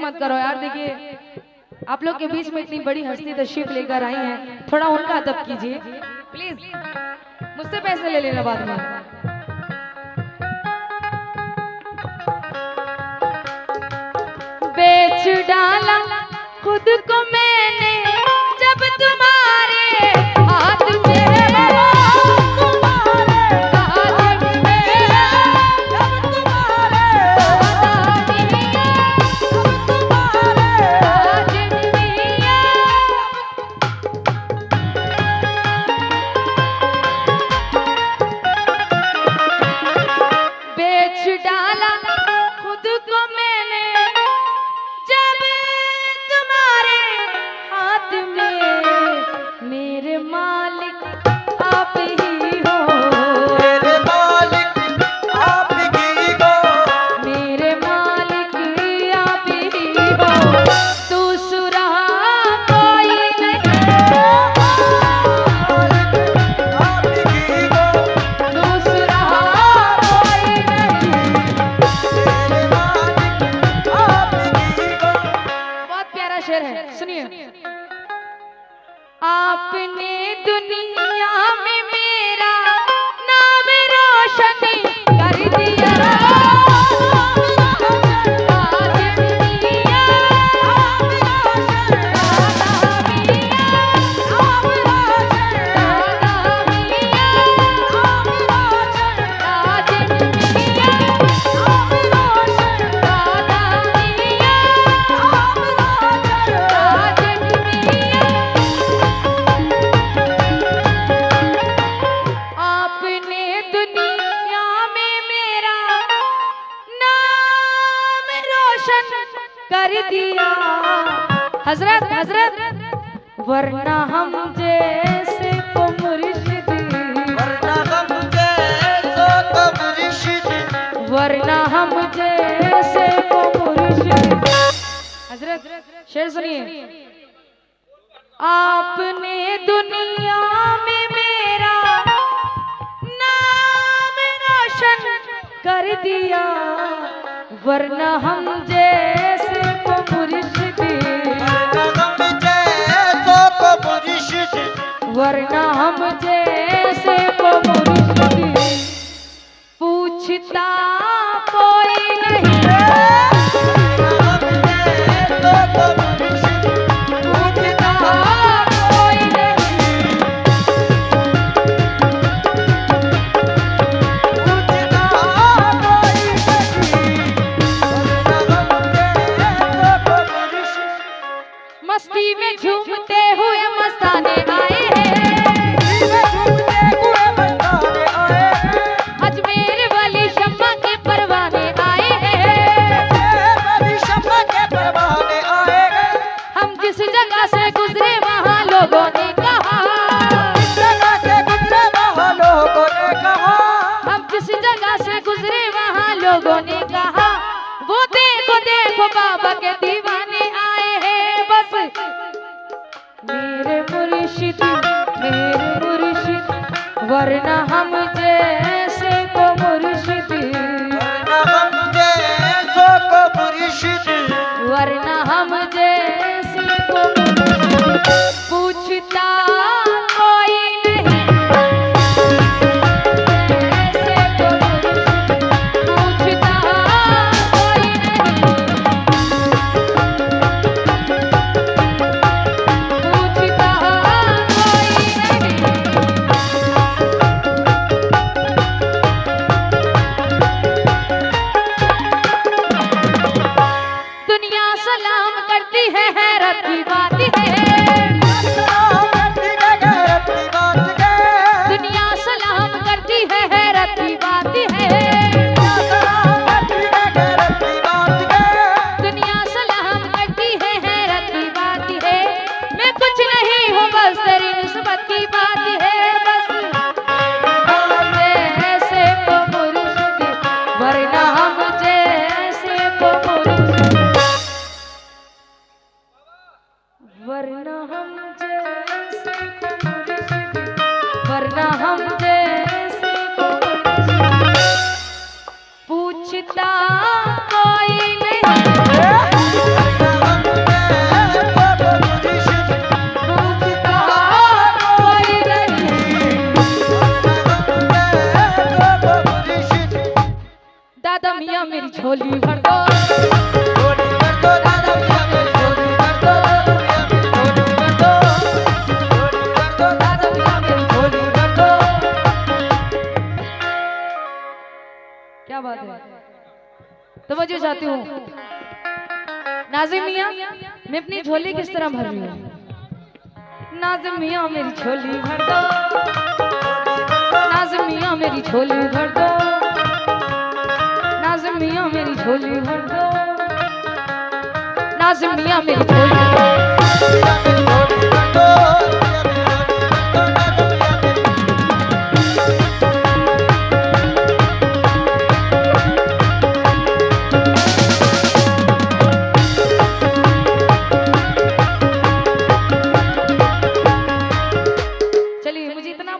मत करो यार। देखिए आप लोग के बीच में इतनी बड़ी हस्ती तशरीफ लेकर आई हैं, थोड़ा उनका अदब कीजिए प्लीज। मुझसे पैसे ले लेना बाद में। बेच डाला खुद को मैंने जब तुम्हारे हाथ में, आपने दुनिया में मेरा नाम रोशन कर दिया। कर दिया हजरत हजरत, वरना हम जैसे को मुर्शिद, वरना हम जैसे को मुर्शिद, वरना हम जैसे को मुर्शिद। हजरत शेर सुनिए। आपने दुनिया में मेरा नाम रोशन कर दिया, वरना हम जैसे को मुर्शिद, वरना हम जैसे को मुर्शिद। पूछता कोई नहीं, मस्ती में झूमते हुए मस्ताने आए हैं, अजमेर वाली शम्मा के परवाने आए हैं। हम जिस जगह से गुजरे वहाँ लोगों ने कहा, हम जिस जगह से गुजरे वहाँ लोगों ने कहा, वो देखो देखो बाबा के दीवाने आए हैं। बस मेरे मुर्शिद, वरना हम जैसे को मुर्शिद, वरना हम जैसे को मुर्शिद। पूछता कोई नहीं, जैसे को मुर्शिद, पूछता कोई नहीं, पूछता कोई नहीं। दुनिया सलाम करती है, हैरत की बात है। दुनिया सलाम करती है, हैरत की बात है। दुनिया सलाम करती है, हैरत की बात है। मैं कुछ नहीं हूँ, बस तेरी निस्बत की बात है। बस जैसे को मुर्शिद, वरना हम जैसे को मुर्शिद, वरना समझ जाती हूँ। नाज़िम मियाँ, मैं अपनी झोली किस तरह भर रही हूँ। नाज़िम मियाँ मेरी झोली भर दो, नाज़िम मियाँ मेरी झोली भर दो, नाज़िम मियाँ मेरी झोली भर दो, नाज़िम मियाँ मेरी झोली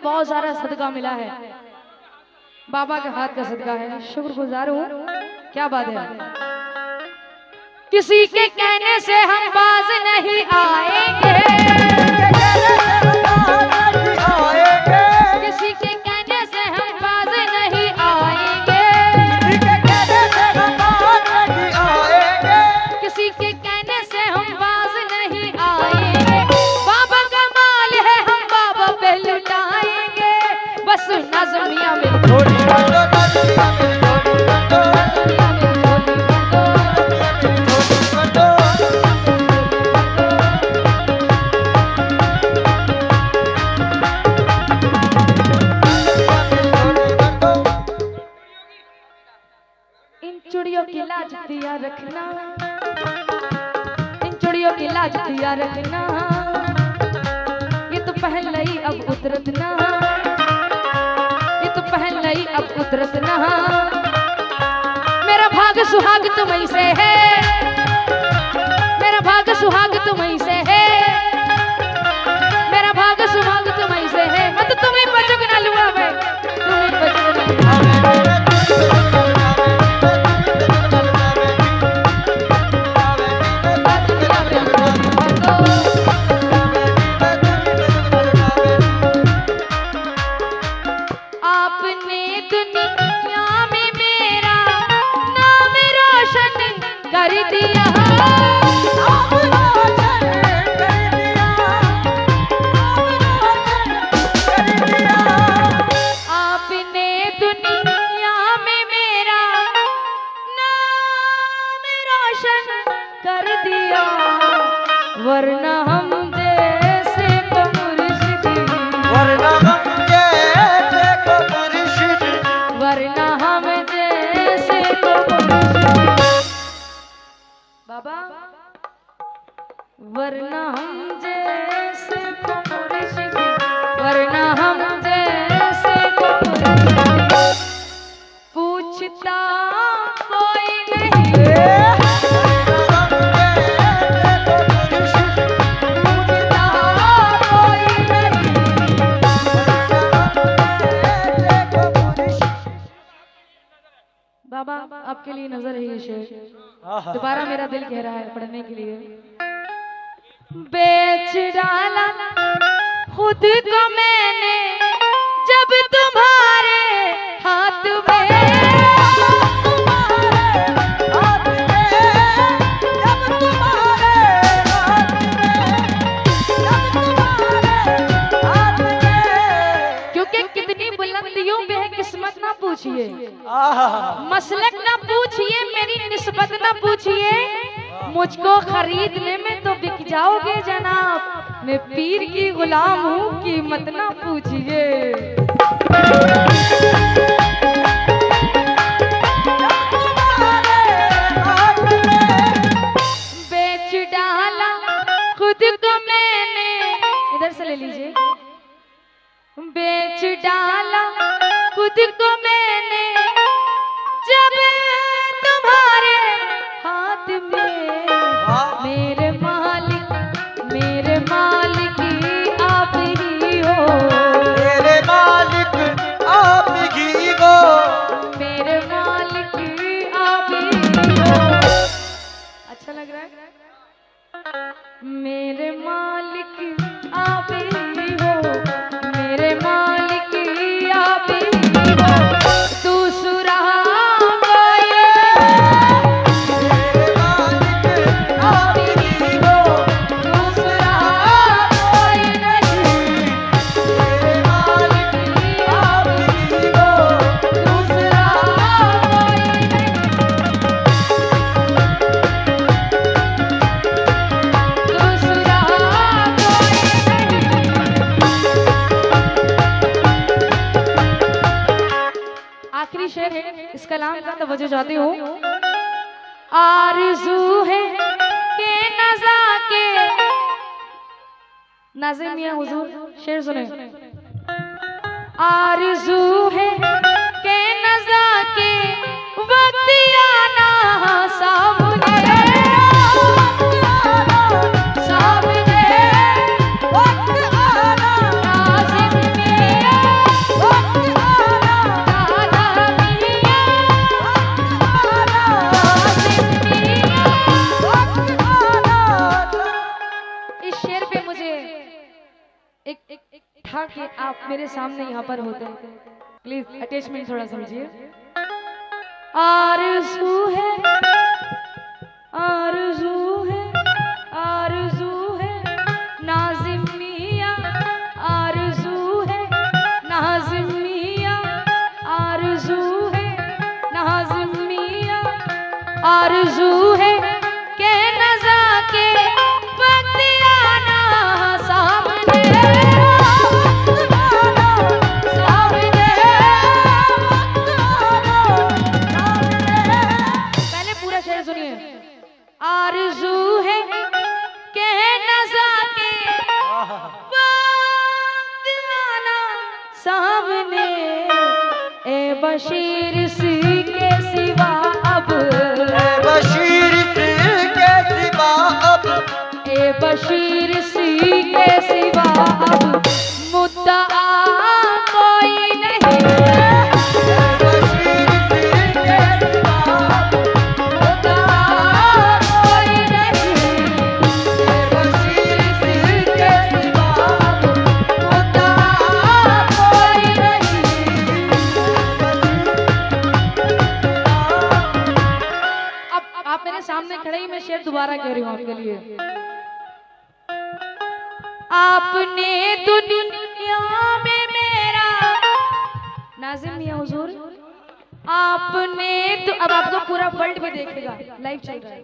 बहुत सारा सदका मिला है, बाबा के हाथ का सदका है, शुक्रगुजार हूँ। क्या बात है। किसी के कहने से हम बाज नहीं आएंगे, किसी के कहने से हम बाज नहीं आएंगे, किसी के कहने से हम बाज नहीं आएंगे। बाबा का माल है हम बाबा पे लुटाएंगे। बस नाज़िम मियाँ मेरी झोली भर दो, नाज़िम मियाँ मेरी झोली भर दो, इन चूड़ियों की लाज दिया रखना, इन चूड़ियों की लाज दिया रखना, ये तो पहन लई अब उतरत ना, ये तो पहन लई अब उतरत ना। मेरा भाग सुहाग तुम्हीं से है, मेरा भाग सुहाग तुम्हीं से है, मेरा भाग सुहाग तुम्हीं से है। मत तुम्हें बचक ना लुआ मैं, तुम्हें बचक ना कर दिया, आपने दुनिया में मेरा नाम रोशन कर दिया, वरना हम जैसे को मुर्शिद, वरना हम जैसे को मुर्शिद, वरना हम जैसे को मुर्शिद बाबा, वरना हम जैसे को मुर्शिद, वरना हम जैसे को मुर्शिद, पूछता कोई नहीं, पूछता कोई नहीं। बाबा आपके लिए नजर है ये शेर, दोबारा मेरा दिल कह रहा है पढ़ने के लिए। बेच डाला खुद को मैंने जब तुम्हारे हाथ में, जब तुम्हारे हाथ में, जब तुम्हारे हाथ में। क्योंकि कितनी बुलंदियों पे है किस्मत ना पूछिए, मसलक ना पूछिए, मेरी निस्बत ना पूछिए, मुझको खरीदने में तो बिक जाओगे जनाब। मैं पीर की गुलाम हूँ, कीमत ना पूछिए। बेच डाला खुद को मैंने, इधर से ले लीजिए। बेच डाला खुद को मैंने जब तुम्हारे हाथ में, मेरे मालिक आप ही हो, मेरे मालिक आप ही हो, मेरे मालिक आप ही हो। अच्छा लग रहा है। मेरे मालिक आप ही हो, मेरे मालिक आप ही हो, दूसरा वजह चाहती हूँ। आरज़ू है के नज़ा के, नाज़िम मियां हुजूर शेर सुने। आरज़ू है के नज़ा के वक्त आना सामने, सामने वक्त आना, नाज़िम मियां वक्त आना, नाज़िम मियां वक्त आना। इस शेर पे मुझे एक था कि आप मेरे सामने यहाँ पर होते, प्लीज अटैचमेंट थोड़ा समझिए। आरज़ू है, आरज़ू है, आरज़ू है नाज़िम मियां, आरज़ू है नाज़िम मियां, आरज़ू है नाज़िम मियां, आरज़ू है के नज़ा के वक्त आना सामने, सामने वक्त आना, सामने। पहले पूरा शेर सुनिए। आरज़ू है के नज़ा के वक्त आना सामने, ए बशीर सी के सिवा अब, बशीर से के सिवा अब, ए बशीर सी के सिवा अब मुद्दा कोई नहीं, बशीर से के सिवा अब, मुद्दा कोई नहीं, बशीर से के सिवा अब, मुद्दा कोई नहीं। अब आप मेरे सामने खड़े ही मैं शेर दोबारा कह रही हूँ आपके लिए। आपने दुनिया में मेरा, नाज़िम मियां हुजूर आपने तो, अब आपको पूरा वर्ल्ड भी देखेगा, लाइव चल रहा है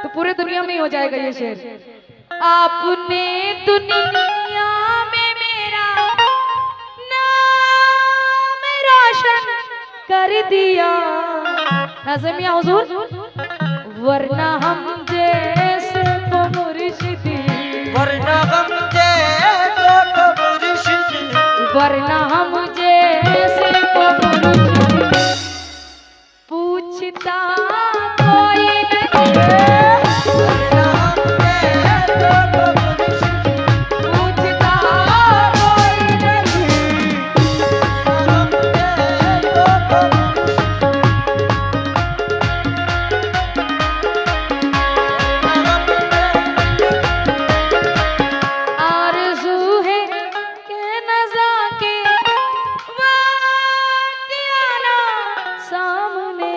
तो पूरे दुनिया में ही हो जाएगा ये शेर। आपने दुनिया में मेरा नाम रोशन कर दिया, नाज़िम मियां हुजूर, वरना हम जैसे को मुर्शिदी, वरना हम जैसो को मुर्शिद, वरना हम जैसे को मुर्शिद पूछता कोई नहीं, वरना हम जैसो को मुर्शिद, पूछता कोई नहीं। हम जैसो को आरज़ू है के नज़ा के वक्त आना सामने,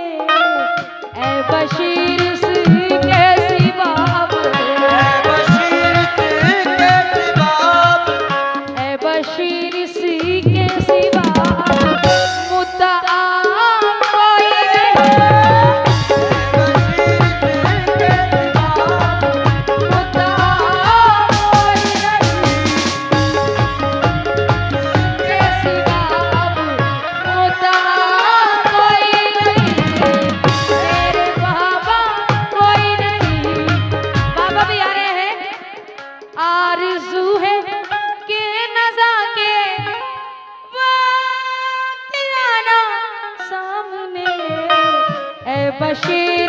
ए बशीर सी के सिवा अब, बशीर से के सिवा अब, ए बशीर सी के सिवा अब मुद्दा कोई नहीं, बशीर से के सिवा अब, मुद्दा कोई नहीं, के सिवा अब मुद्दा कोई नहीं, मेरे बाबा कोई नहीं। बाबा भी आ रहे हैं। आरज़ू है के नज़ा के वक्त आना सामने, ए बशीर